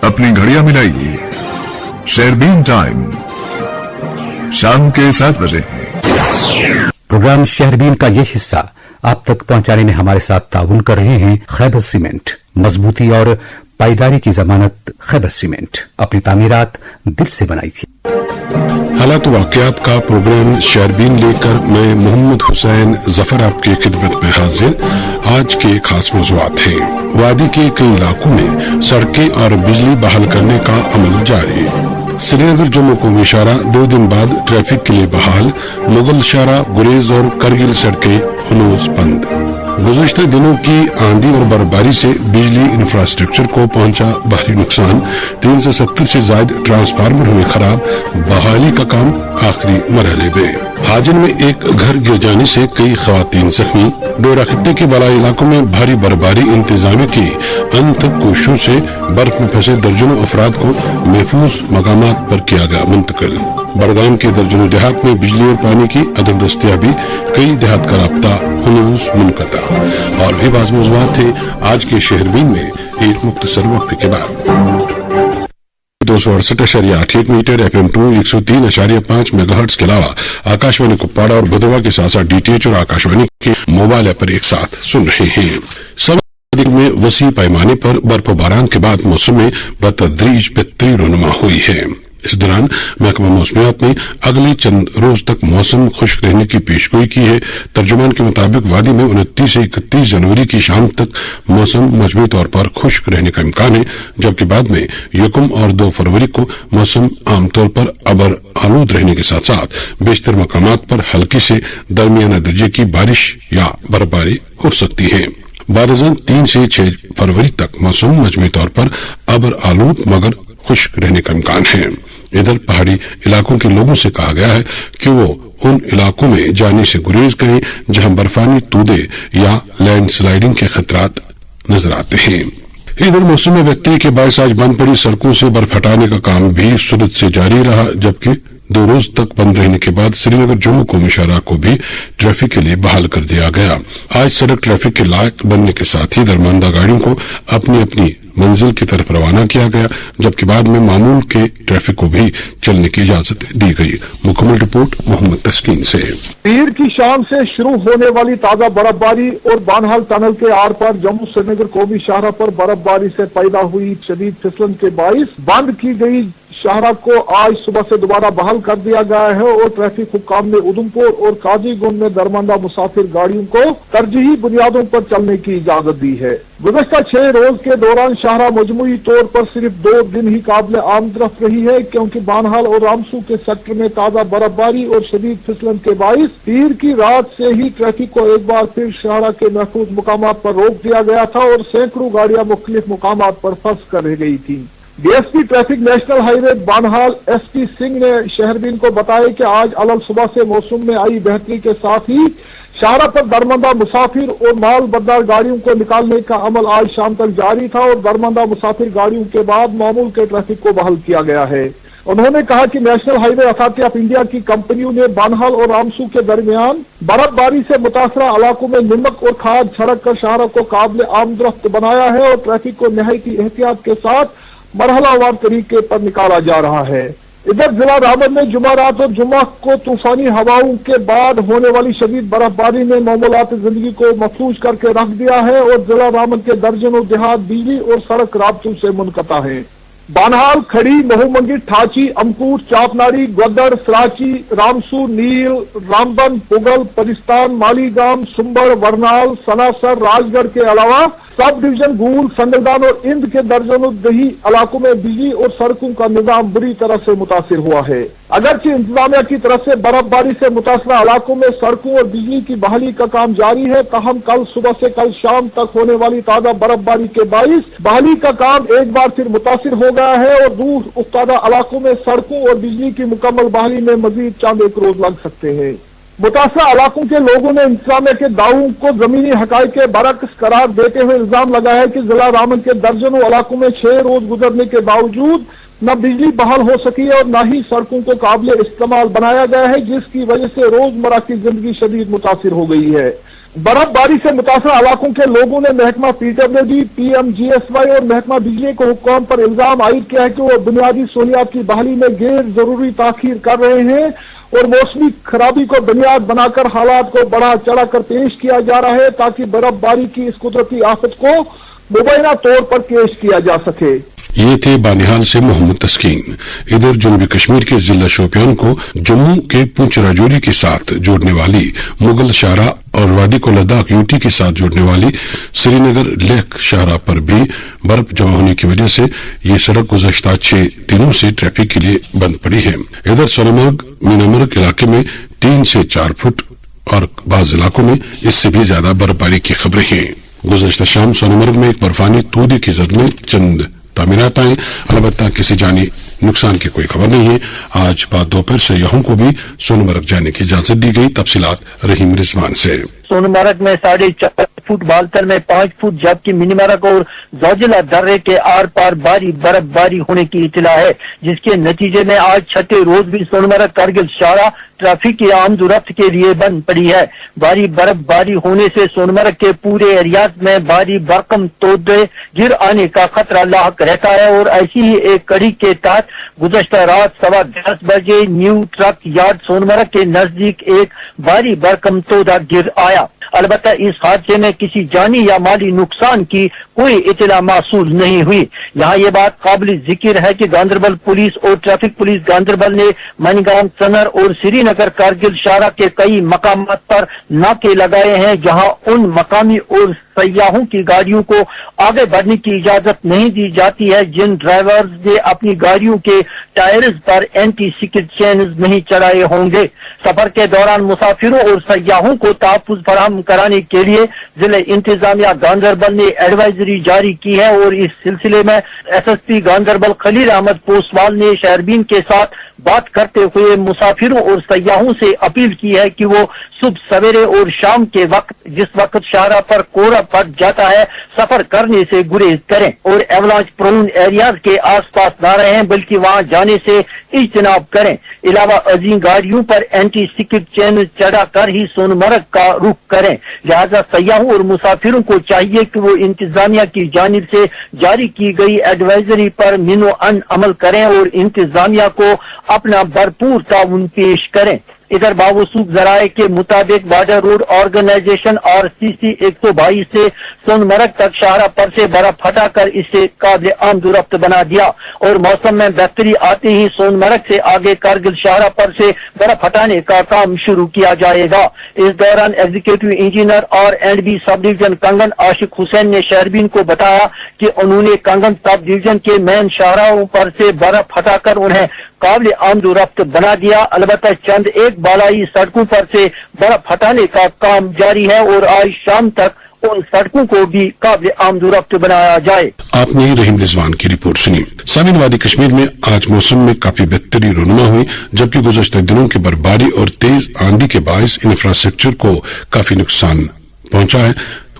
अपनी घड़ियां मिलाइए, शेरबीन टाइम शाम के 7 बजे। प्रोग्राम शहरबीन का ये हिस्सा आप तक पहुंचाने में हमारे साथ ताउन कर रहे हैं खैबर सीमेंट। मजबूती और पायदारी की जमानत खैबर सीमेंट। अपनी तामीरात दिल से बनाई थी। हालात वाकयात का प्रोग्राम शहरबीन लेकर मैं मोहम्मद हुसैन जफर आपकी खिदमत में हाजिर। आज के खास मौज़ूआत हैं। वादी के कई इलाकों में सड़कें और बिजली बहाल करने का अमल जारी। श्रीनगर जम्मू कौमी शाहरा 2 दिन बाद ट्रैफिक के लिए बहाल। मुगल शाहरा, गुरेज और करगिल सड़कें हनूज बंद। गुज़श्ता दिनों की आंधी और बर्फबारी से बिजली इंफ्रास्ट्रक्चर को पहुंचा भारी नुकसान। 370 से ज्यादा ट्रांसफार्मर हुए खराब। बहाली का काम आखिरी मरहले में। हाजिर में एक घर गिर जाने से कई खवातीन जख्मी। डोडा खित्ते के बलाई इलाकों में भारी बर्फबारी। इंतजामिया की अनथक कोशिशों से बर्फ में फंसे दर्जनों अफराद को महफूज मकामात पर किया गया मुंतकिल। बड़गाम के दर्जनों देहात में बिजली और पानी की अदम दस्तियाबी। कई देहात का राब्ता हुनूस मुनक़ता। और भी बाज़ मौज़ूआत थे आज के शहरबीन में एक मुख्तसर वक्फे के बाद। 268.81 मीटर FM2 103.5 मेगाहर्ट्ज के अलावा आकाशवाणी कुपवाड़ा और भदोवा के साथ साथ DTH और आकाशवाणी के मोबाइल ऐप पर एक साथ सुन रहे हैं। सब में वसी पैमाने पर बर्फबारान के बाद मौसम में बतदरीज बेहतरी रोनुमा हुई है। इस दौरान महकमा मौसमियात ने अगले चंद रोज तक मौसम खुश्क रहने की पेशगोई की है। तर्जुमान के मुताबिक वादी में 29 से 31 जनवरी की शाम तक मौसम मजबूत तौर पर खुश्क रहने का इम्कान है, जबकि बाद में 1 और 2 फरवरी को मौसम आमतौर पर अबर आलूद रहने के साथ साथ बेशतर मकामात पर हल्की से दरमियाना दर्जे की बारिश या बर्फबारी हो सकती है। बादजन 3 से 6 फरवरी तक मौसम मजमूई तौर पर अबर आलूद मगर खुश्क रहने का इम्कान है। इधर पहाड़ी इलाकों के लोगों से कहा गया है कि वो उन इलाकों में जाने से गुरेज करें जहां बर्फानी तूदे या लैंडस्लाइडिंग के खतरात नजर आते हैं। इधर मौसम बदतरी के बायस आज बंद पड़ी सड़कों से बर्फ हटाने का काम भी सूरत से जारी रहा, जबकि 2 रोज तक बंद रहने के बाद श्रीनगर जम्मू कौमी शाहरा को भी ट्रैफिक के लिए बहाल कर दिया गया। आज सड़क ट्रैफिक के लायक बनने के साथ ही दरमानदा गाड़ियों को अपनी अपनी मंजिल की तरफ रवाना किया गया, जबकि बाद में मामूल के ट्रैफिक को भी चलने की इजाजत दी गई। मुकम्मल रिपोर्ट मोहम्मद तस्कीन से। पीर की शाम से शुरू होने वाली ताजा बर्फबारी और बानहाल टनल के आर पार जम्मू श्रीनगर कौमी शाहरा पर बर्फबारी से पैदा हुई शदीद फिसलन के बाइस बंद की गई शाहरा को आज सुबह से दोबारा बहाल कर दिया गया है और ट्रैफिक हुक्काम ने उधमपुर और काजीगुंड में दरमानदा मुसाफिर गाड़ियों को तरजीही बुनियादों पर चलने की इजाजत दी है। गुज़श्ता 6 रोज के दौरान शाहरा मजमूई तौर पर सिर्फ 2 दिन ही काबिल आमदरफ्त रही है, क्योंकि बानहाल और रामसू के सेक्टर में ताजा बर्फबारी और शदीद फिसलन के बाइस पीर की रात से ही ट्रैफिक को एक बार फिर शाहरा के महफूज मुकामात पर रोक दिया गया था और सैकड़ों गाड़ियां मुख्तलिफ मुकामात पर फंस कर रह गई थी। DSP traffic national highway Banihal SP Singh ने शहरबीन को बताया कि आज अलग सुबह से मौसम में आई बेहतरी के साथ ही शाहरा पर दरमंदा मुसाफिर और माल बरदार गाड़ियों को निकालने का अमल आज शाम तक जारी था और दरमंदा मुसाफिर गाड़ियों के बाद मामूल के ट्रैफिक को बहाल किया गया है। उन्होंने कहा कि national highway authority of India की कंपनियों ने बानहाल और रामसू के दरमियान बर्फबारी से मुतासरा इलाकों में नमक और खाद छिड़क कर शाहरा को काबिल आमदरफ्त बनाया है और ट्रैफिक को नहायती एहतियात के साथ मरहलावार तरीके पर निकाला जा रहा है। इधर जिला रामबन में जुमारात और जुम्मा को तूफानी हवाओं के बाद होने वाली शदीद बर्फबारी ने मामूलात जिंदगी को मफलूज करके रख दिया है और जिला रामबन के दर्जनों देहात बिजली और सड़क राब्तों से मुनक़ता है। बानहाल, खड़ी, महूमंगी, ठाची, अमकूट, चापनारी, ग्वदड़, सराची, रामसू, नील, रामबन, पुगल, परिस्तान, मालीगाम, सुंबड़, वरनाल, सनासर, राजगढ़ के अलावा सब डिवीजन गूल, संगलदान और इंद के दर्जनों दही इलाकों में बिजली और सड़कों का निजाम बुरी तरह से मुतासिर हुआ है। अगरचे इंतजामिया की तरफ से बर्फबारी से मुतासरा इलाकों में सड़कों और बिजली की बहाली का काम जारी है, ताहम कल सुबह से कल शाम तक होने वाली ताजा बर्फबारी के बाइस बहाली का काम एक बार फिर मुतासिर हो गया है और दूर उफ्तादा इलाकों में सड़कों और बिजली की मुकम्मल बहाली में मजीद चंद एक रोज लग सकते हैं। मुतासरा इलाकों के लोगों ने इंतजामिया के दावों को जमीनी हकायक के बरक्स करार देते हुए इल्जाम लगाया है कि जिला रामबन के दर्जनों इलाकों में 6 रोज गुजरने के बावजूद न बिजली बहाल हो सकी है और न ही सड़कों को काबिल इस्तेमाल बनाया गया है, जिसकी वजह से रोजमर्रा की जिंदगी शदीद मुतासिर हो गई है। बर्फबारी से मुतासर इलाकों के लोगों ने महकमा PWD, PMGSY और महकमा बिजली को हुक्म पर इल्जाम आयद किया है कि वो बुनियादी सहूलियात की बहाली में गैर जरूरी ताखीर कर रहे हैं और मौसमी खराबी को बुनियाद बनाकर हालात को बढ़ा चढ़ा कर पेश किया जा रहा है ताकि बर्फबारी की इस कुदरती आफत को मुबैना तौर पर पेश किया जा सके। ये थे बानिहाल से मोहम्मद तस्कीन। इधर जनूबी कश्मीर के जिला शोपियान को जम्मू के पुंछ राजौरी के साथ जोड़ने वाली मुगल शाहरा और वादी को लद्दाख यूटी के साथ जोड़ने वाली श्रीनगर लेह शाहरा पर भी बर्फ जमा होने की वजह से ये सड़क गुज़श्ता 6 दिनों से ट्रैफिक के लिए बंद पड़ी है। इधर सोनमर्ग मीनामर्ग इलाके में 3 से 4 फुट और बाज इलाकों में इससे भी ज्यादा बर्फबारी की खबरें हैं। गुज़श्ता शाम सोनमर्ग में एक बर्फानी तूदी की जद में चंद तामीरात आए, अलबत्ता किसी जानी नुकसान की कोई खबर नहीं है। आज बाद दोपहर सयाहों को भी सोनमर्ग जाने की इजाजत दी गई। तफसीलात रहीम रिजवान से। सोनमर्ग में 4.5 फुट, बालतर में 5 फुट, जबकि मिनीमर्ग और जोजिला दर्रे के आर पार भारी बर्फबारी होने की इतला है, जिसके नतीजे में आज छठे रोज भी सोनमर्ग कारगिल शाहरा ट्रैफिक की आमदोरफ्त के लिए बंद पड़ी है। भारी बर्फबारी होने से सोनमर्ग के पूरे एरियाज में भारी भरकम तोदे गिर आने का खतरा लाहक रहता है और ऐसी ही एक कड़ी के तहत गुज़श्ता रात 10:15 बजे न्यू ट्रक यार्ड सोनमर्ग के नजदीक एक भारी भरकम तोदा गिर आया। अलबत्ता इस हादसे में किसी जानी या माली नुकसान की कोई इतला मासूल नहीं हुई। यहाँ ये बात काबिल जिक्र है कि गांधरबल पुलिस और ट्रैफिक पुलिस गांधरबल ने मनगांव, सनर और श्रीनगर कारगिल शाहरा के कई मकामात पर नाके लगाए हैं, जहाँ उन मकामी और सयाहों की गाड़ियों को आगे बढ़ने की इजाजत नहीं दी जाती है जिन ड्राइवर्स ने अपनी गाड़ियों के टायर्स पर एंटी स्किड चेन नहीं चढ़ाए होंगे। सफर के दौरान मुसाफिरों और सयाहों को तहफ्फुज़ फराहम कराने के लिए जिला इंतजामिया गांधरबल ने एडवाइजरी जारी की है और इस सिलसिले में SSP गांधरबल खलील अहमद पोसवाल ने शहरबीन के साथ बात करते हुए मुसाफिरों और सयाहों से अपील की है कि वो सुबह सवेरे और शाम के वक्त, जिस वक्त शाहरा पर कोहरा पड़ जाता है, सफर करने से गुरेज करें और एवलांच प्रोन एरियाज के आसपास न रहें बल्कि वहां जाने से इज्तनाब करें। इलावा अजीम गाड़ियों पर एंटी स्किड चेन चढ़ा कर ही सोनमर्ग का रुख करें। लिहाजा सयाहों और मुसाफिरों को चाहिए कि वो इंतजामिया की जानिब से जारी की गई एडवाइजरी पर मिनो अन अमल करें और इंतजामिया को अपना भरपूर ताउन पेश करें। इधर बावसूख जराये के मुताबिक बॉर्डर रोड ऑर्गेनाइजेशन RCC 122 से सोनमर्ग तक शाहरा पर से बर्फ हटाकर इसे काबिल आमदोरफ्त बना दिया और मौसम में बेहतरी आते ही सोनमर्ग से आगे कारगिल शाहरा पर से बर्फ हटाने का काम शुरू किया जाएगा। इस दौरान executive engineer R&B sub division कंगन आशिक हुसैन ने शहरबीन को बताया कि उन्होंने कंगन सब डिवीजन के मेन शाहराओं पर से बर्फ हटाकर उन्हें काबिल आमदोरफ्त बना दिया। अलबत्ता चंद एक बालाई सड़कों पर से बर्फ हटाने का काम जारी है और आज शाम तक उन सड़कों को भी काबिल आमदोरफ्त बनाया जाए। आपने रहीम रिजवान की रिपोर्ट सुनी। सामिन वादी कश्मीर में आज मौसम में काफी बेहतरी रोनुमा हुई, जबकि गुज़श्ता दिनों की बर्फबारी और तेज आंधी के बायस इंफ्रास्ट्रक्चर को काफी नुकसान पहुंचा है।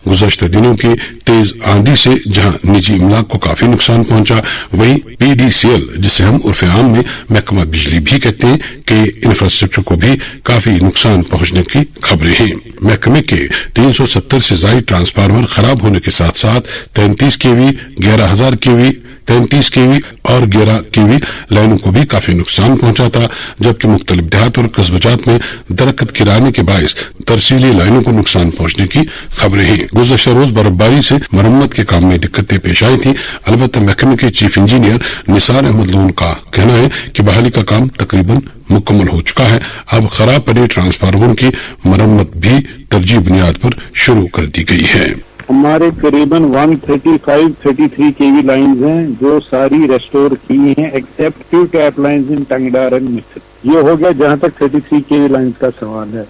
गुज़श्ता दिनों की तेज आंधी से जहां निजी इमलाक को काफी नुकसान पहुंचा, वहीं PDCL, जिसे हम उर्फ आम में महकमा बिजली भी कहते हैं, के इंफ्रास्ट्रक्चर को भी काफी नुकसान पहुंचने की खबरें हैं। महकमे के 370 से ज्यादा ट्रांसफार्मर खराब होने के साथ साथ 33 kV, 11,000 kV, 33 kV और 11 kV लाइनों को भी काफी नुकसान पहुंचा था, जबकि मुख्तलिफ देहात और कस्बजात में दरख्त गिराने के बायस तरसीली लाइनों को नुकसान पहुंचने की खबरें हैं। गुज़श्ता रोज बर्फबारी से मरम्मत के काम में दिक्कतें पेश आई थी। अलबत्ता महकमे के चीफ इंजीनियर निसार अहमद लोन का कहना है कि बहाली का काम तकरीबन मुकम्मल हो चुका है। अब खराब पड़े ट्रांसफार्मर की मरम्मत भी तरजीह बुनियाद पर शुरू कर दी गई है। हमारे करीबन 135-33 kV लाइन्स हैं जो सारी रेस्टोर की हैं, except few tap lines in Tangdar and मिस्र। ये हो गया जहां तक 33 kV लाइन्स का सवाल है।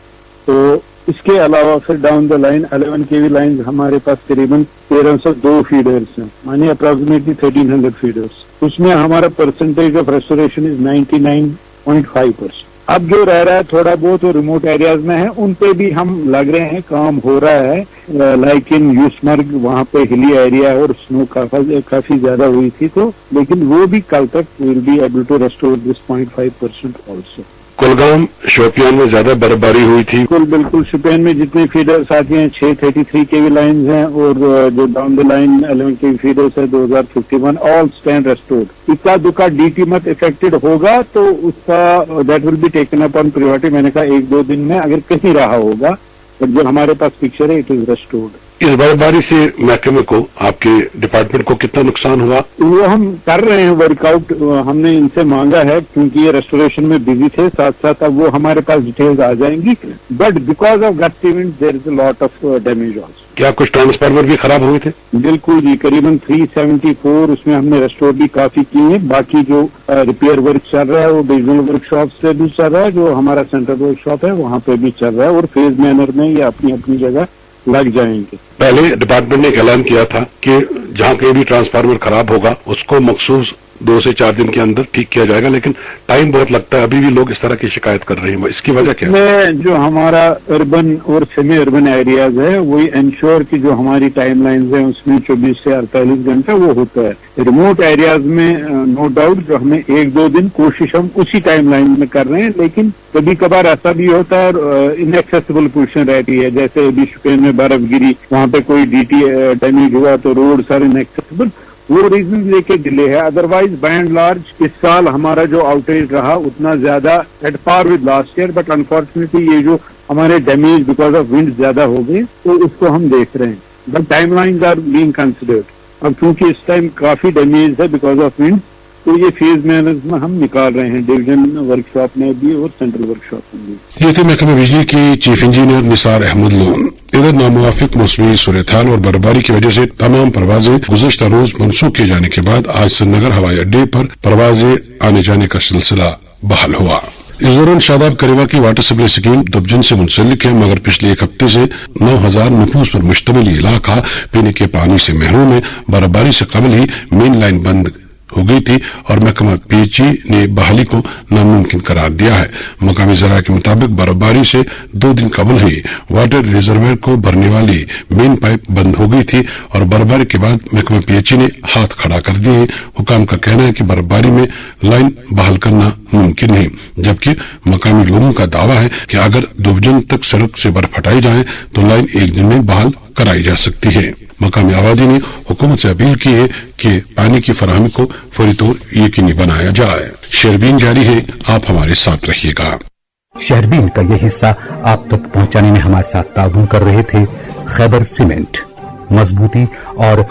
तो इसके अलावा फिर down the line 11 kV lines हमारे पास करीबन 1302 फीडर्स हैं, मानी अप्रोक्सीमेटली 1300 फीडर्स। उसमें हमारा परसेंटेज ऑफ रेस्टोरेशन इज 99.5%। अब जो रह रहा है थोड़ा बहुत वो रिमोट एरियाज में है, उन पे भी हम लग रहे हैं, काम हो रहा है। लाइक इन यूसमर्ग, वहाँ पे हिली एरिया और स्नो काफी ज्यादा हुई थी, तो लेकिन वो भी कल तक will be able to restore this 0.5% also. Kulgam Shopian में ज्यादा बर्फबारी हुई थी। बिल्कुल शोपियान में जितने फीडर्स आती हैं 633 केवी लाइन्स हैं और जो down the line 11 KV feeders है 2051 ऑल स्टैंड रेस्टोर्ड। इक्का दुक्का डीटी मत इफेक्टेड होगा तो उसका that will be taken up on priority. मैंने कहा 1-2 दिन में अगर कहीं रहा होगा, बट जो हमारे पास पिक्चर है इट इज रेस्टोर्ड। इस बर्फबारी से महकमे को, आपके डिपार्टमेंट को कितना नुकसान हुआ? वो हम कर रहे हैं वर्कआउट, हमने इनसे मांगा है क्योंकि ये रेस्टोरेशन में बिजी थे, साथ साथ अब वो हमारे पास डिटेल्स आ जाएंगी। But because of gust event there is a lot of damage also. क्या कुछ ट्रांसफार्मर भी खराब हुए थे? बिल्कुल जी, करीबन 374 उसमें हमने रेस्टोर भी काफी किए हैं। बाकी जो रिपेयर वर्क चल रहा है वो डिविजनल वर्कशॉप से भी चल रहा है, जो हमारा सेंट्रल वर्कशॉप है वहाँ पे भी चल रहा है और फेज मैनर में ये अपनी अपनी जगह लग जाएंगे। पहले डिपार्टमेंट ने एक ऐलान किया था कि जहां कहीं भी ट्रांसफार्मर खराब होगा उसको मखसूस 2 से 4 दिन के अंदर ठीक किया जाएगा, लेकिन टाइम बहुत लगता है। अभी भी लोग इस तरह की शिकायत कर रहे हैं, इसकी वजह क्या है? जो हमारा अर्बन और सेमी अर्बन एरियाज है वही इंश्योर की जो हमारी टाइम लाइन्स है उसमें 24 से 48 घंटा वो होता है। रिमोट एरियाज में नो डाउट जो हमें 1-2 दिन कोशिश हम उसी टाइम लाइन में कर रहे हैं, लेकिन कभी कभार ऐसा भी होता है और इनएक्सेसिबल पोजीशन रहती है। जैसे अभी शोपियान में बर्फ गिरी, वहाँ पे कोई डीटी डैमेज हुआ तो रोड्स आर इनएक्सेसिबल, वो रीजन लेके डिले है। अदरवाइज बाय एंड लार्ज इस साल हमारा जो आउटेज रहा उतना ज्यादा at par with last year, but unfortunately ये जो हमारे डैमेज बिकॉज ऑफ विंड ज्यादा हो गए तो उसको हम देख रहे हैं। But timelines are being considered. अब क्योंकि इस टाइम काफी डैमेज है बिकॉज ऑफ विंड, तो ये फेज मैनर्स में हम निकाल रहे हैं डिवीजन वर्कशॉप में भी और सेंट्रल वर्कशॉप में भी। ये थे महकमा बिजली की चीफ इंजीनियर निसार अहमद लोन। इधर नामुवाफिक मौसमी सूरत-ए-हाल और बर्फबारी की वजह से तमाम परवाजें गुज़श्ता रोज मनसूख किए जाने के बाद आज श्रीनगर हवाई अड्डे पर परवाजें आने जाने का सिलसिला बहाल हुआ। इस दौरान शादाब करीबा की वाटर सप्लाई स्कीम दबजन से मुंसलिक है, मगर पिछले एक हफ्ते से 9000 नफूस पर मुश्तमिल ये इलाका पीने के पानी से महरूम है। बर्फबारी से कबल ही मेन लाइन बंद हो गई थी और महकमा पीएचई ने बहाली को नामुमकिन करार दिया है। मकामी जरा के मुताबिक बर्फबारी से 2 दिन कबल ही वाटर रिजर्वर को भरने वाली मेन पाइप बंद हो गई थी और बर्फबारी के बाद महकमा पीएचई ने हाथ खड़ा कर दिए। हुकाम का कहना है कि बर्फबारी में लाइन बहाल करना मुमकिन नहीं, जबकि मकामी लोगों का दावा है कि अगर दुबजन तक सड़क से बर्फ हटाई जाए तो लाइन 1 दिन में बहाल कराई जा सकती है। मकामी आबादी ने हुकूमत से अपील की है कि पानी की फराहमी को फौरी तौर यकीनी बनाया जाए। शेरबीन जारी है, आप हमारे साथ रहिएगा। शेरबीन का ये हिस्सा आप तक पहुंचाने में हमारे साथ ताउन कर रहे थे खैबर सीमेंट, मजबूती और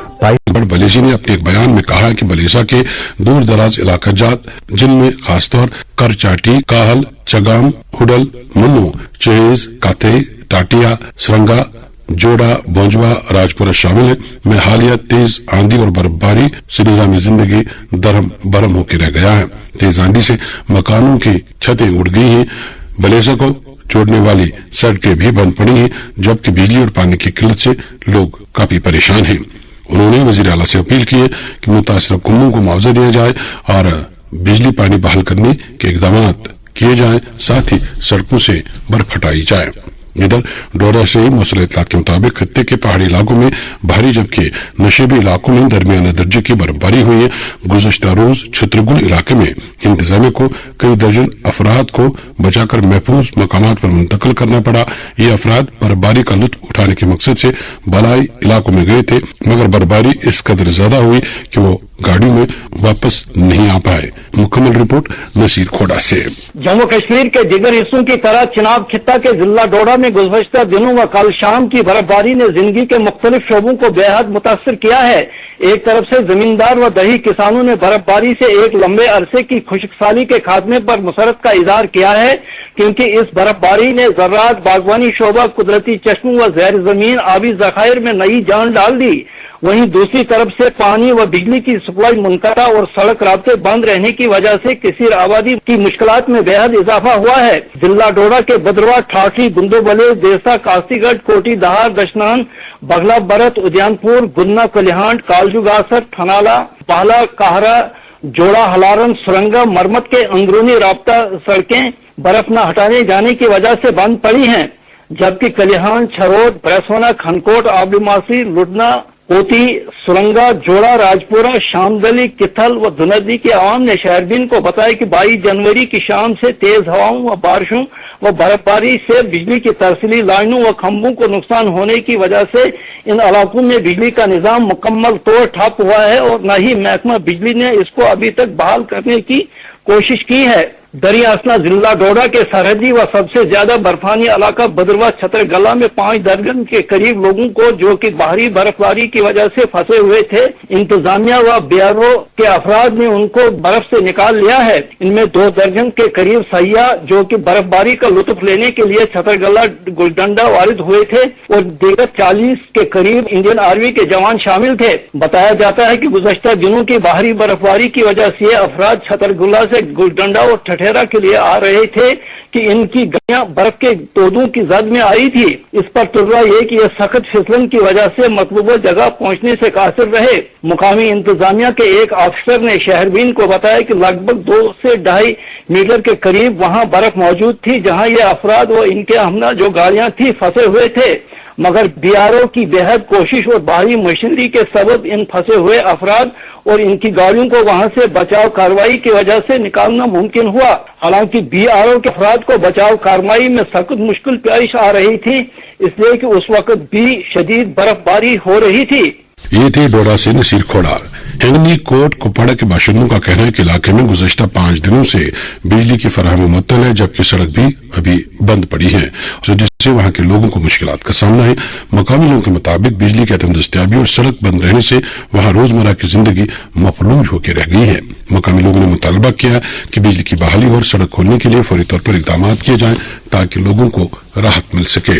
बलेसी ने अपने एक बयान में कहा कि बलेसा के दूर दराज इलाका जात जिनमें खासतौर करचाटी, काहल, चगाम, हुडल, मुन्नो, चहेज, काथे, टाटिया, सरंगा, जोड़ा, बोंजवा, राजपुरा शामिल है। में हालिया तेज आंधी और बर्फबारी से निजामी जिंदगी दरम बरम होकर रह गया है। तेज आंधी से मकानों की छतें उड़ गई हैं। बलेसा को जोड़ने वाली सड़कें भी बंद पड़ी हैं, जबकि बिजली और पानी की किल्लत से लोग काफी परेशान हैं। उन्होंने वजीर आला से अपील की है कि मुतासरा कुम्मों को मुआवजा दिया जाए और बिजली पानी बहाल करने के इकदाम किए जाएं, साथ ही सड़कों से बर्फ हटाई जाए। इधर डोडा से मौसूल इत्तलात के मुताबिक खत्ते के पहाड़ी इलाकों में भारी जबकि नशेबी इलाकों में दरमियाना दर्जे की बर्फबारी हुई है। गुज़श्ता रोज छतरगुल इलाके में इंतजामिया को कई दर्जन अफराद को बचाकर महफूज मकामात पर मुंतकिल करना पड़ा। ये अफराद बर्फबारी का लुत्फ उठाने के मकसद से बलाई इलाकों में गए थे, मगर बर्फबारी इस कदर ज्यादा हुई कि वो गाड़ी में वापस नहीं आ पाए। मुकम्मल रिपोर्ट नसीर खोड़ा से। जम्मू कश्मीर के दीगर हिस्सों की तरह चिनाब खित्ता के जिला डोडा में गुज़श्ता दिनों व कल शाम की बर्फबारी ने जिंदगी के मुख्तलिफ शोबों को बेहद मुतासर किया है। एक तरफ से जमींदार व दही किसानों ने बर्फबारी से एक लंबे अरसे की खुशकसाली के खात्मे पर मुसरत का इजहार किया है, क्योंकि इस बर्फबारी ने ज़राअत, बागवानी शोबा, कुदरती चश्मों व ज़ैर जमीन आबी ज़खायर में नई जान डाल दी। वहीं दूसरी तरफ से पानी व बिजली की सप्लाई मुनक़ता और सड़क रास्ते बंद रहने की वजह से किसी आबादी की मुश्किलात में बेहद इजाफा हुआ है। जिला डोडा के बदरवा, ठाठी, बुंदोबले, देसा, कासीगढ़, कोटी दहार, दशनान, बगला बरत, उद्यानपुर, गुन्ना, कलिहांड, कालजू गासर, थनाला, पाला, काहरा, जोड़ा, हलारन, सुरंगा, मरमत के अंदरूनी राब्ता सड़कें बर्फ न हटाने जाने की वजह से बंद पड़ी हैं, जबकि कलिहान, छरोद, ब्रसोना, खनकोट, आबलीमासी, लुडना, कोती, सुरंगा, जोड़ा, राजपुरा, शामदली, किथल व धुनदी के आवाम ने शहरबीन को बताया कि 22 जनवरी की शाम से तेज हवाओं व बारिशों व बर्फबारी से बिजली की तरसली लाइनों व खंभों को नुकसान होने की वजह से इन इलाकों में बिजली का निजाम मुकम्मल तौर ठप हुआ है और न ही महकमा बिजली ने इसको अभी तक बहाल करने की कोशिश की है। दरिया असला जिला डोडा के सरहदी व सबसे ज्यादा बर्फानी इलाका बदरवा छतरगला में 5 दर्जन के करीब लोगों को जो कि बाहरी बर्फबारी की वजह से फंसे हुए थे, इंतजामिया व बीआरओ के अफराद ने उनको बर्फ से निकाल लिया है। इनमें 2 दर्जन के करीब सयाह जो कि बर्फबारी का लुत्फ लेने के लिए छतरगला गुलडंडा वारिद हुए थे और दीगर 40 के करीब इंडियन आर्मी के जवान शामिल थे। बताया जाता है कि गुज़श्ता दिनों की बाहरी बर्फबारी की वजह से अफराद छतरगला से गुलडंडा और ठठेरा के लिए आ रहे थे कि इनकी गाड़ियां बर्फ के तोदों की जद में आई थी। इस पर तुर्रा ये कि यह सख्त फिसलन की वजह से मतलूबा जगह पहुंचने से कासिर रहे। मुकामी इंतजामिया के एक अफसर ने शहरबीन को बताया कि लगभग 2 से 2.5 मीटर के करीब वहां बर्फ मौजूद थी जहां ये अफराद व इनके हमला जो गाड़ियां थी फंसे हुए थे, मगर बीआरओ की बेहद कोशिश और भारी मशीनरी के सबब इन फंसे हुए अफराद और इनकी गाड़ियों को वहां से बचाव कार्रवाई की वजह से निकालना मुमकिन हुआ। हालांकि बीआरओ के अफराद को बचाव कार्रवाई में सख्त मुश्किल पेश आ रही थी, इसलिए कि उस वक्त भी शदीद बर्फबारी हो रही थी। ये थे डोडा से नसीर खोड़ा। हेंगनी कोट कुपवाड़ा के बाशिंदों का कहना है कि इलाके में गुज़श्ता 5 दिनों से बिजली की फराहमी मुअत्तल है, जबकि सड़क भी अभी बंद पड़ी है, जिससे वहां के लोगों को मुश्किलात का सामना है। मकामी लोगों के मुताबिक बिजली की अदम दस्तयाबी और सड़क बंद रहने से वहां रोजमर्रा की जिंदगी मफलूज होकर रह गई है। मकामी लोगों ने मुतालबा किया कि बिजली की बहाली और सड़क खोलने के लिए फौरी तौर पर इकदाम किए जाएं ताकि लोगों को राहत मिल सके।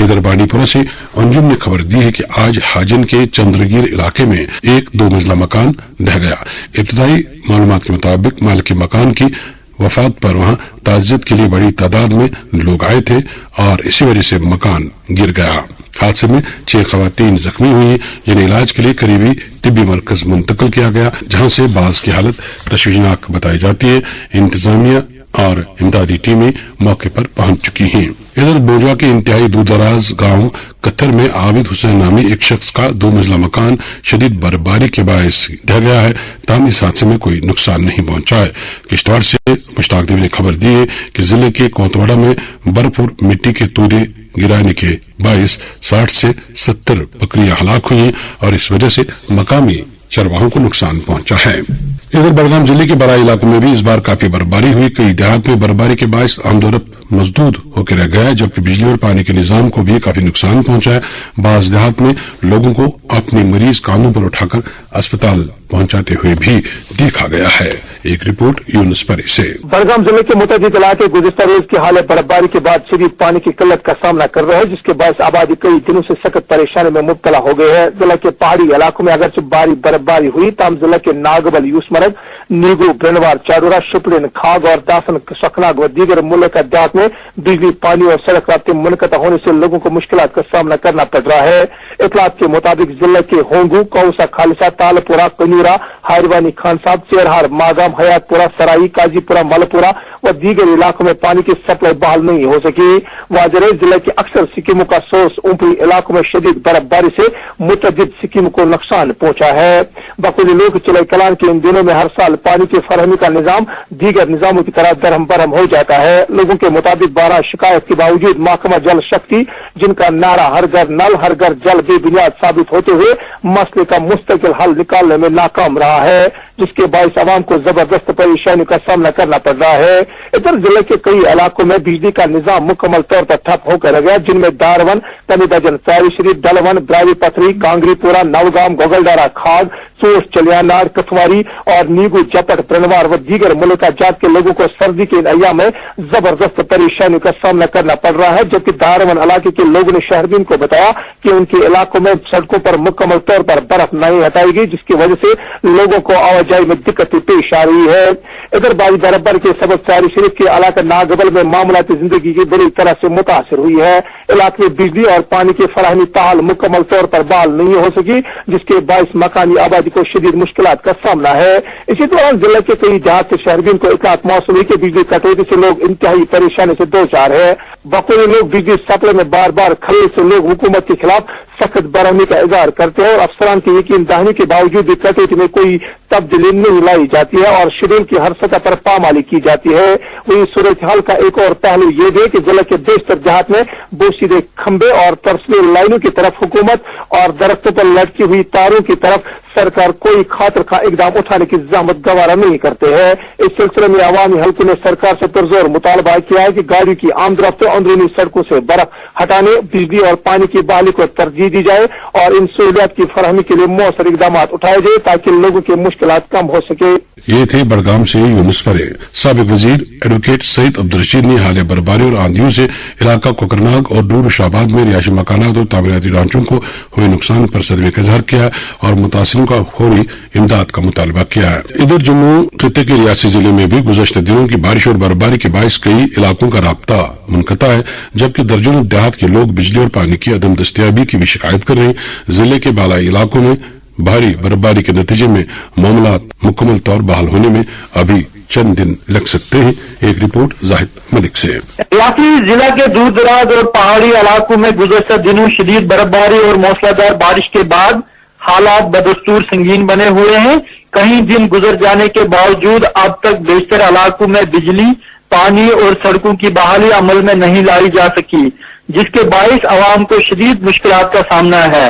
इधर बांडीपुरा से अंजुम ने खबर दी है कि आज हाजन के चंद्रगिर इलाके में एक 2 मंजिला मकान ढह गया। इब्तदाई मालूमात के मुताबिक मालिक मकान की वफात पर वहां ताजियत के लिए बड़ी तादाद में लोग आए थे और इसी वजह से मकान गिर गया। हादसे में 6 खवातीन जख्मी हुई, जिन्हें इलाज के लिए करीबी तिब्बी मरकज मुंतकिल किया गया, जहां से बाज की हालत तशवीशनाक बताई जाती है। इंतजामिया और इमदादी टीमें मौके पर पहुंच चुकी हैं। इधर बोजवा के इंतहाई दूर दराज गांव कत्थर में आबिद हुसैन नामी एक शख्स का 2 मंजिला मकान शदीद बर्फबारी के बायस ढह गया है, ताहम इस हादसे में कोई नुकसान नहीं पहुंचा है। किश्तवाड़ से मुश्ताक देवी ने खबर दी है कि जिले के कोतवाड़ा में बर्फ और मिट्टी के तोदे गिराने के बायस 60 से 70 बकरियां हलाक हुई और इस वजह से मकामी चरवाहों को नुकसान पहुंचा है। इधर बड़गाम जिले के बड़ा इलाकों में भी इस बार काफी बर्फबारी हुई। कई देहात में बर्फबारी के बायस आमदोरफ्त मजदूद होकर रह गया है, जबकि बिजली और पानी के निजाम को भी काफी नुकसान पहुंचा है। बाज देहात में लोगों को अपने मरीज कानों पर उठाकर अस्पताल पहुंचाते हुए भी देखा गया है। एक रिपोर्ट यूनुस परी से। बड़गाम जिले के मुतअद्दिद इलाके गुज़िश्ता रोज की हालत बर्फबारी के बाद शदीद पानी की किल्लत का सामना कर रहे हैं, जिसके बायस आबादी कई दिनों से सख्त परेशानी में मुब्तला हो गए हैं। जिला के पहाड़ी इलाकों में अगरचे भारी बर्फबारी हुई, ताम जिला के नागबल, यूसमर्ग, नीगू, ब्रनवार, चारूरा, शुपलिन, खाग और दासन, सकनाग व दीगर मुल्क देहात में बिजली, पानी और सड़क राब्ते मुनक़ता होने से लोगों को मुश्किलात का सामना करना पड़ रहा है। इतलात के मुताबिक जिले के होंगू, कौसा, खालिसा, तालपुरा, कन्यूरा, हारवानी, खान साहब, चेरहार, मागाम, हयातपुरा, सराई, काजीपुरा, मलपुरा व दीगर इलाकों में पानी की सप्लाई बहाल नहीं हो सकी। वाजरे जिले के अक्सर सिक्किमों का सोर्स ऊपरी इलाकों में शदीद बर्फबारी से मुतअद्दिद सिक्किम को नुकसान पहुंचा है। बकुल लोग चिलाई कलान के इन दिनों में हर साल पानी की फरहमी का निजाम दीगर निजामों की तरह दरहम बरहम हो जाता है। लोगों के मुताबिक 12 शिकायत के बावजूद महकमा जल शक्ति, जिनका नारा हर घर नल हर घर जल, बेबुनियाद साबित होते हुए मसले का मुस्तकिल हल निकालने में नाकाम रहा है, जिसके बायस आवाम को जबरदस्त परेशानी का सामना करना पड़ रहा है। इधर जिले के कई इलाकों में बिजली का निजाम मुकम्मल तौर पर ठप होकर रह गया, जिनमें दारवन, तमीदजन, फैरी शरीफ, डलवन, ब्रावी पथरी, कांगरीपुरा, नवगाम, गोगलडारा, खाग, सोस, चलियानार, कथवारी और नीगू, जपट, ब्रनवार व दीगर मुल्का जात के लोगों को सर्दी के इन अय्याम में जबरदस्त परेशानी का सामना करना पड़ रहा है। जबकि दारवन इलाके के लोगों ने शहरबीन को बताया कि उनके इलाकों में सड़कों पर मुकम्मल तौर पर बर्फ नहीं हटाई गई, जिसकी वजह से लोगों को आवाजाही में दिक्कतें पेश आ रही है। इधर भारी बर्फबारी के सबब शहरी शरीफ के इलाका नागबल में मामूलाती जिंदगी की बुरी तरह से मुतासर हुई है। इलाके में बिजली और पानी की फराहमी ताहाल मुकम्मल तौर पर बहाल नहीं हो सकी, जिसके बायस मकानी आबादी को शदीद मुश्किलात का सामना है। इसी दौरान जिले के कई देहात से शहरीन को इत्तलात मौसूल हुई कि बिजली कटौती से लोग इंतहाई परेशानी से दो चार है। बकौल लोग बिजली सप्लाई में बार बार खलल से लोग हुकूमत के खिलाफ सख्त बरहमी का इजहार करते हैं और अफसरान की यकीन दहानी के बावजूद भी कटौती में कोई तब्दीली नहीं लाई जाती है और शेड्यूल की हर सतह पर पामाली की जाती है। वही सूरत हाल का एक और पहलू ये भी कि जिले के बेशतर देहात में बोसीदे खंबे और तरसली लाइनों की तरफ हुकूमत और दरख्तों पर लटकी हुई तारों की तरफ सरकार कोई खातिर का इकदाम उठाने की जहमत गवारा नहीं करते हैं। इस सिलसिले में अवामी हल्कों ने सरकार से पुरजोर मुतालबा किया है कि गाड़ियों की आमदरफ्त अंदरूनी सड़कों से बर्फ हटाने, बिजली और पानी की बहाली को तरजीह दी जाए और इन सहूलियात की फराहमी के लिए मौसर इकदाम उठाए जाए ताकि लोगों की मुश्किलात कम हो सके। ये थे बड़गाम से यूनुस परे। साबिक वजीर एडवोकेट सईद अब्दुल रशीद ने हालिया बर्फबारी और आंधियों से इलाका कोकरनाग और नूर शाबाद में रिहायशी मकानात और तामीराती ढांचों को हुए नुकसान पर सदमे का इजहार किया और मुतासिरों का फौरी इमदाद का मुतालबा किया है। इधर जम्मू खित्ते के रियासी जिले में भी गुज़श्ता दिनों की बारिश और बर्फबारी के बायस कई इलाकों का राब्ता मुनक़ता है, जबकि दर्जनों देहात के लोग बिजली और पानी की अदम दस्तयाबी की भी शिकायत कर रहे हैं। जिले के बालाई इलाकों में भारी बर्फबारी के नतीजे में मामलात मुकम्मल तौर बहाल होने में अभी चंद दिन लग सकते हैं। एक रिपोर्ट जाहिद मलिक से। रियासी जिला के दूर दराज और पहाड़ी इलाकों में गुज़श्ता दिनों शदीद बर्फबारी और मूसलाधार बारिश के बाद हालात बदस्तूर संगीन बने हुए हैं। कई दिन गुजर जाने के बावजूद अब तक बेशतर इलाकों में बिजली, पानी और सड़कों की बहाली अमल में नहीं लाई जा सकी, जिसके बायस अवाम को शदीद मुश्किलात का सामना है।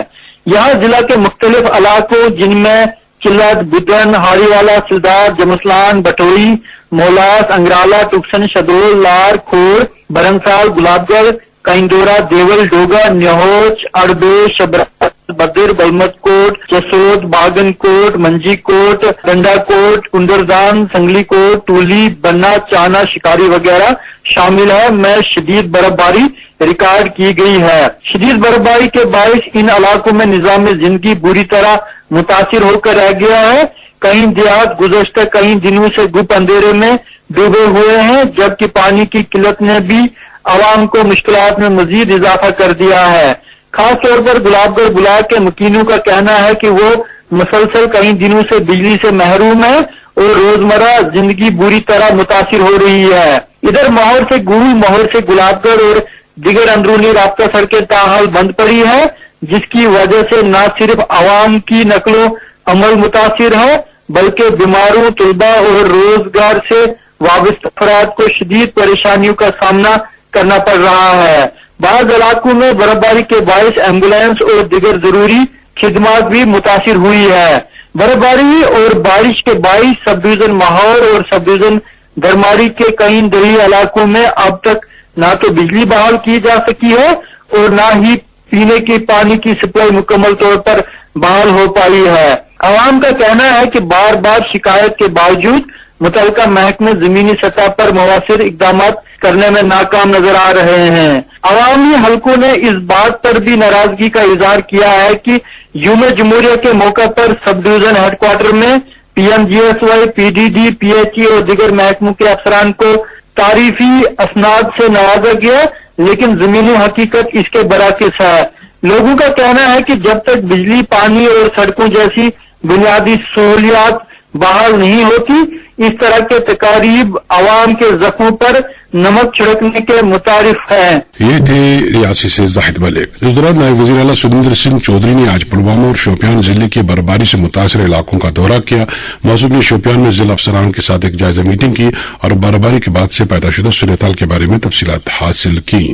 यहाँ जिला के मुख्तलिफ इलाकों जिनमें किल्लत, बुदन, हाड़ीवाला, सिलदार, जमसलान, बटोई, मोलास, अंगराला, टुक्सन, शदोल, लार, खोर, बरनसाल, गुलाबगढ़, कैंदोरा, देवल, डोगा, न्योच, अड़बे, शबरा, बदर, बलमतकोट, जसोद, बागनकोट, मंजीकोट, डंडाकोट, कुंदरदान, संगलीकोट, टूली, बन्ना, चाना, शिकारी वगैरह शामिल है में शदीद बर्फबारी रिकॉर्ड की गई है। शदीद बर्फबारी के बायस इन इलाकों में निजाम जिंदगी बुरी तरह मुतासिर होकर रह गया है। कई देहात गुज़श्ता कई दिनों से गुप अंधेरे में डूबे हुए हैं, जबकि पानी की किल्लत ने भी आवाम को मुश्किलात में मजीद इजाफा कर दिया है। खास तौर पर गुलाबगढ़ ब्लॉक के मकीनों का कहना है कि वो मुसलसल कई दिनों से बिजली से महरूम है और रोजमर्रा जिंदगी बुरी तरह मुतासिर हो रही है। इधर माहौर से गुल, माहौर से गुलाबगढ़ और दिगर अंदरूनी राब्ता सड़कें ताहाल बंद पड़ी है, जिसकी वजह से न सिर्फ आवाम की नकलो अमल मुतासिर है बल्कि बीमारों, तलबा और रोजगार से वाबस्ता अफराद को शदीद परेशानियों का सामना करना पड़ रहा है। बाज़ इलाकों में बर्फबारी के बायस एम्बुलेंस और दिगर जरूरी खिदमात भी मुतासिर हुई है। बर्फबारी और बारिश के बायस सब डिवीजन माहौर और सब डिवीजन गरमारी के कई दही इलाकों में अब तक ना तो बिजली बहाल की जा सकी है और ना ही पीने के पानी की सप्लाई मुकम्मल तौर पर बहाल हो पाई है। आवाम का कहना है कि बार बार शिकायत के बावजूद मुतलका महकमे जमीनी सतह पर मवासिर इकदाम करने में नाकाम नजर आ रहे हैं। अवामी हल्कों ने इस बात पर भी नाराजगी का इजहार किया है कि यूम जमहूरिया के मौका पर सब डिवीजन हेडक्वार्टर में PMGSY, PDD, PHE और दिगर महकमों के अफसरान को तारीफी असनाद से नवाजा गया, लेकिन जमीनी हकीकत इसके बराकिस है। लोगों का कहना है कि जब तक बिजली, पानी और सड़कों जैसी बुनियादी सहूलियात बहाल नहीं होती, इस तरह के तकारीब आवाम के जख्मों पर नमक छिड़कने के मुतारिफ है। ये थे रियासी से जाहिद मलिक। इस दौरान नायब वज़ीर आला सुरेंद्र सिंह चौधरी ने आज पुलवामा और शोपियान जिले के बर्फबारी से मुतासर इलाकों का दौरा किया। मौजूद ने शोपियान में जिला अफसरान के साथ एक जायजा मीटिंग की और बर्फबारी के बाद से पैदाशुदा सूरत-ए-हाल के बारे में तफसीलात हासिल की।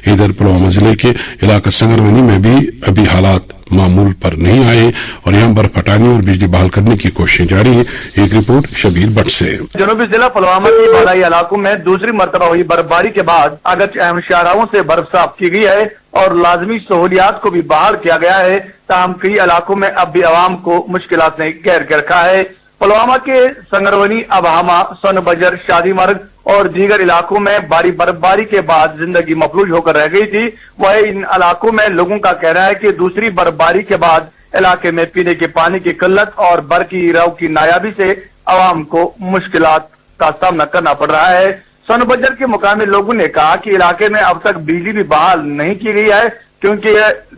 इधर पुलवामा जिले के इलाका संगरवनी में भी अभी हालात मामूल पर नहीं आए और यहाँ बर्फ हटाने और बिजली बहाल करने की कोशिशें जारी है। एक रिपोर्ट शबीर भट्ट से। जनूबी जिला पुलवामा के बालाई इलाकों में दूसरी मरतबा हुई बर्फबारी के बाद अगरचे अहम शाहराहों से बर्फ साफ की गई है और लाजमी सहूलियात को भी बहाल किया गया है, ताहम कई इलाकों में अब भी आवाम को मुश्किलात ने घेर के रखा है। पुलवामा के संगरवनी, अबहामा, सोनबजर, शादी मर्ग और दीगर इलाकों में भारी बर्फबारी के बाद जिंदगी मफलूज होकर रह गई थी। वह इन इलाकों में लोगों का कहना है कि दूसरी बर्फबारी के बाद इलाके में पीने के पानी की किल्लत और बर्फ की गिराव की नायाबी से आवाम को मुश्किलात का सामना करना पड़ रहा है। सोनभद्र के मुकामी लोगों ने कहा कि इलाके में अब तक बिजली भी बहाल नहीं की गई है, क्योंकि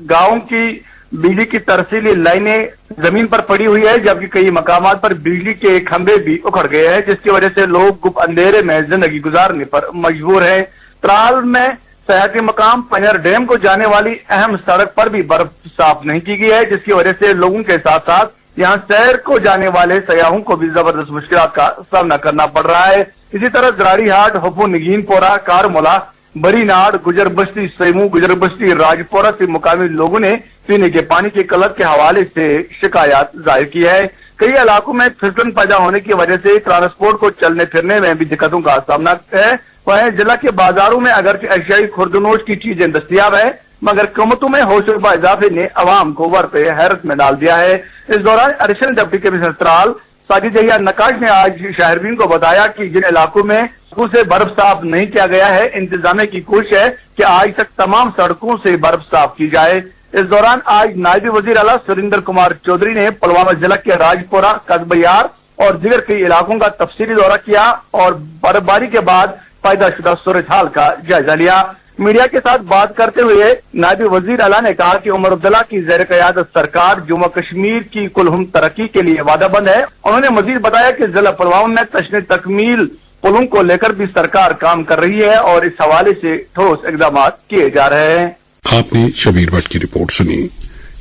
गांव की बिजली की तरसीली लाइनें जमीन पर पड़ी हुई है, जबकि कई मकामात पर बिजली के खंभे भी उखड़ गए हैं, जिसकी वजह से लोग गुप्त अंधेरे में जिंदगी गुजारने पर मजबूर हैं। त्राल में सयाती मकाम पंजर डैम को जाने वाली अहम सड़क पर भी बर्फ साफ नहीं की गई है, जिसकी वजह से लोगों के साथ साथ यहाँ सैर को जाने वाले सयाहों को भी जबरदस्त मुश्किलात का सामना करना पड़ रहा है। इसी तरह जराड़ीहाट, हफू, नगीनपोरा, कारमोला, बरीनाड़, गुजर बस्ती सेमू, गुजर बस्ती राजपोरा से मुकामी लोगों ने पीने के पानी की किल्लत के हवाले से शिकायत जाहिर की है। कई इलाकों में फिसलन पैदा होने की वजह से ट्रांसपोर्ट को चलने फिरने में भी दिक्कतों का सामना है। वहीं जिला के बाजारों में अगरचे एशियाई खुर्दनोश की चीजें दस्तियाब है, मगर कीमतों में होशरुबा इजाफे ने अवाम को वर पे हैरत में डाल दिया है। इस दौरान additional deputy commissioner Tral Sajid जहिया नकाश ने आज शहरबीन को बताया कि जिन इलाकों में सड़कों से बर्फ साफ नहीं किया गया है, इंतजामिया की कोशिश है कि आज तक तमाम सड़कों से बर्फ साफ की जाए। इस दौरान आज नायब वजीर आला सुरेंद्र कुमार चौधरी ने पुलवामा जिला के राजपुरा, कस्बयार और दीगर कई इलाकों का तफसीली दौरा किया और बर्फबारी के बाद पैदा शुदा सूरत हाल का जायजा लिया। मीडिया के साथ बात करते हुए नायब वजीर आला ने कहा कि उमर अब्दुल्ला की ज़ेर क़यादत सरकार जम्मू कश्मीर की कुलहुम तरक्की के लिए वादाबंद है। उन्होंने मजीद बताया कि जिला पुलवामा में तशने तकमील पुलों को लेकर भी सरकार काम कर रही है और इस हवाले से ठोस इकदाम किए जा रहे हैं। आपने शबीर भट्ट की रिपोर्ट सुनी।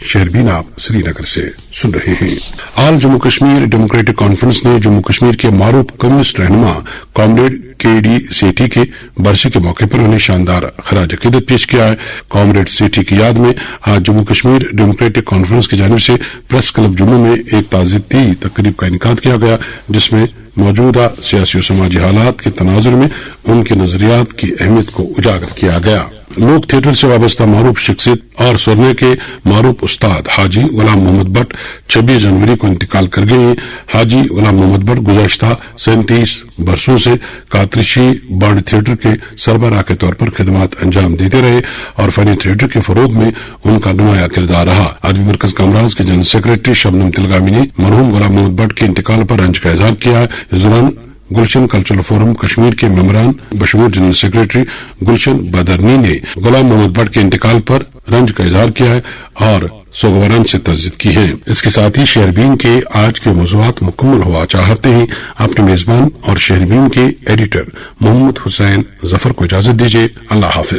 शहरबीन आप श्रीनगर से सुन रहे हैं। आल जम्मू कश्मीर डेमोक्रेटिक कॉन्फ्रेंस ने जम्मू कश्मीर के मारूफ कम्युनिस्ट रहनुमा कॉमरेड के.डी. सेठी के बरसी के मौके पर उन्हें शानदार खराज अकीदत पेश किया है। कॉमरेड सेठी की याद में आज जम्मू कश्मीर डेमोक्रेटिक कॉन्फ्रेंस की जानिब से प्रेस क्लब जम्मू में एक ताज़ियती तकरीब का इनेकाद किया गया, जिसमें मौजूदा सियासी और समाजी हालात के तनाजुर में उनके नजरियात की अहमियत को उजागर किया गया। लोक थिएटर से वाबस्ता मारूफ शख्सियत और सोरने के मारूफ उस्ताद हाजी गुलाम मोहम्मद भट्ट 26 जनवरी को इंतकाल कर गए। हाजी गुलाम मोहम्मद भट्ट गुज़श्ता 37 बरसों से कातरिशी बर्ड थिएटर के सरबराह के तौर पर खिदमात अंजाम देते रहे और फनी थिएटर के फरोग में उनका नुमाया किरदार रहा। आज भी मरकज कामराज के जनरल सेक्रेटरी शबनम तिलगामी ने मरहूम गुलाम मोहम्मद भट्ट के इंतकाल पर रंज का इजहार किया है। इस दौरान गुलशन कल्चरल फोरम कश्मीर के मेंबरान बशमूल जनरल सेक्रेटरी गुलशन बदरनी ने गुलाम मोहम्मद भट्ट के इंतकाल पर रंज का इजहार किया है और सोगवारान से तस्दीक की है। इसके साथ ही शहरबीन के आज के मौज़ूआत मुकम्मल हुआ चाहते हैं। अपने मेजबान और शहरबीन के एडिटर मोहम्मद हुसैन जफर को इजाजत दीजिए। अल्लाह हाफिज।